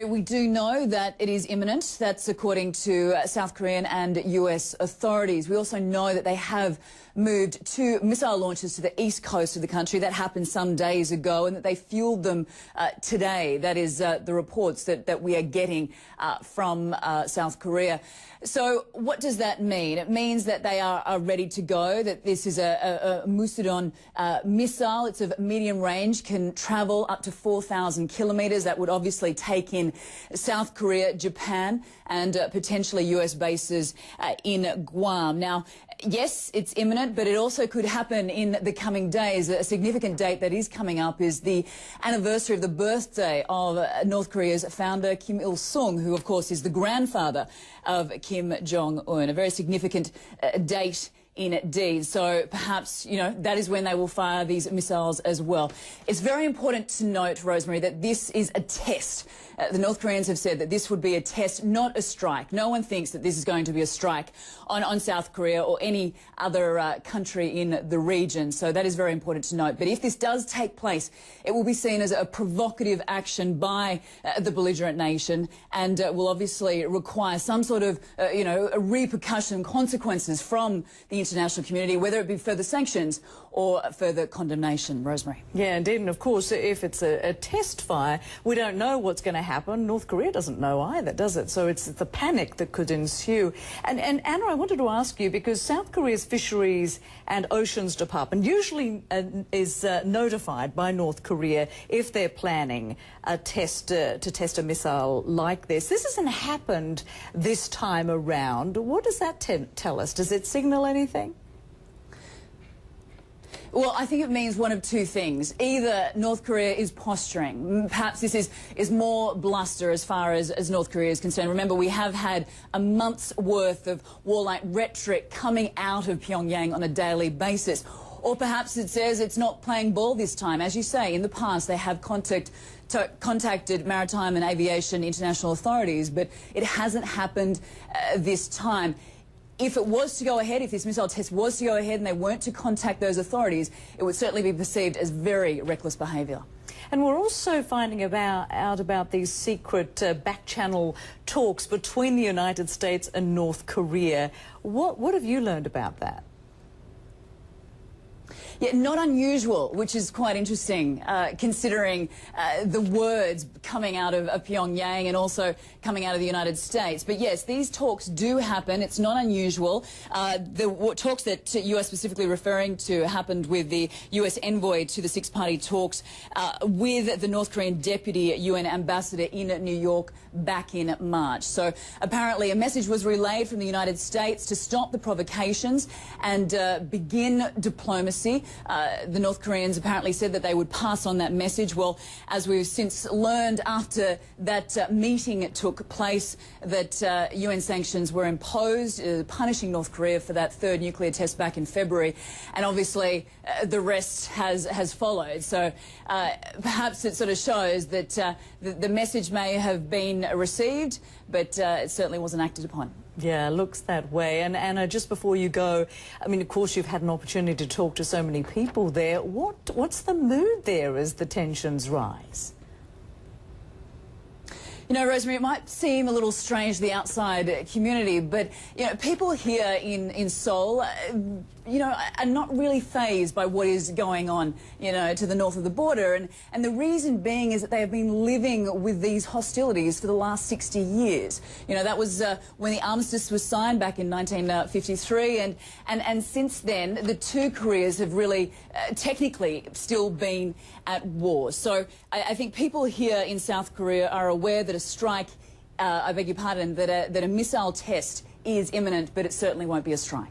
We do know that it is imminent. That's according to South Korean and US authorities. We also know that they have moved 2 missile launches to the east coast of the country. That happened some days ago, and that they fueled them today. That is the reports that we are getting from South Korea. So what does that mean? It means that they are ready to go, that this is a Musudan missile. It's of medium range, can travel up to 4,000 kilometres. That would obviously take in South Korea, Japan and potentially US bases in Guam. Now, yes, it's imminent, but it also could happen in the coming days. A significant date that is coming up is the anniversary of the birthday of North Korea's founder, Kim Il-sung, who, of course, is the grandfather of Kim Jong-un. A very significant date indeed. So perhaps, you know, that is when they will fire these missiles as well. It's very important to note, Rosemary, that this is a test. The North Koreans have said that this would be a test, not a strike. No one thinks that this is going to be a strike on South Korea or any other country in the region. So that is very important to note. But if this does take place, it will be seen as a provocative action by the belligerent nation, and will obviously require some sort of, you know, repercussion, consequences from the international community, whether it be further sanctions or further condemnation. Rosemary. Yeah, indeed. And of course, if it's a test fire, we don't know what's going to happen. North Korea doesn't know either, does it? So it's the panic that could ensue. And Anna, I wanted to ask you, because South Korea's Fisheries and Oceans Department usually is notified by North Korea if they're planning a test to test a missile like this. This hasn't happened this time around. What does that tell us? Does it signal anything? Well, I think it means one of two things. Either North Korea is posturing. Perhaps this is more bluster as far as North Korea is concerned. Remember, we have had a month's worth of warlike rhetoric coming out of Pyongyang on a daily basis. Or perhaps it says it's not playing ball this time. As you say, in the past they have contacted maritime and aviation international authorities, but it hasn't happened this time. If it was to go ahead, if this missile test was to go ahead and they weren't to contact those authorities, it would certainly be perceived as very reckless behaviour. And we're also finding out about these secret back-channel talks between the United States and North Korea. What have you learned about that? Yeah, not unusual, which is quite interesting, considering the words coming out of Pyongyang and also coming out of the United States. But yes, these talks do happen. It's not unusual. The talks that US specifically referring to happened with the US envoy to the six-party talks with the North Korean deputy UN ambassador in New York back in March. So apparently a message was relayed from the United States to stop the provocations and begin diplomacy. The North Koreans apparently said that they would pass on that message. Well, as we've since learned after that meeting took place, that UN sanctions were imposed, punishing North Korea for that third nuclear test back in February. And obviously the rest has followed. So perhaps it sort of shows that the message may have been received, but it certainly wasn't acted upon. Yeah, looks that way. And Anna, just before you go, I mean, of course, you've had an opportunity to talk to so many people there. What's the mood there as the tensions rise? You know, Rosemary, it might seem a little strange to the outside community, but, you know, people here in Seoul, you know, are not really fazed by what is going on, you know, to the north of the border. And the reason being is that they have been living with these hostilities for the last 60 years. You know, that was when the armistice was signed back in 1953. And since then, the two Koreas have really technically still been at war. So I think people here in South Korea are aware that a strike, I beg your pardon, that a missile test is imminent, but it certainly won't be a strike.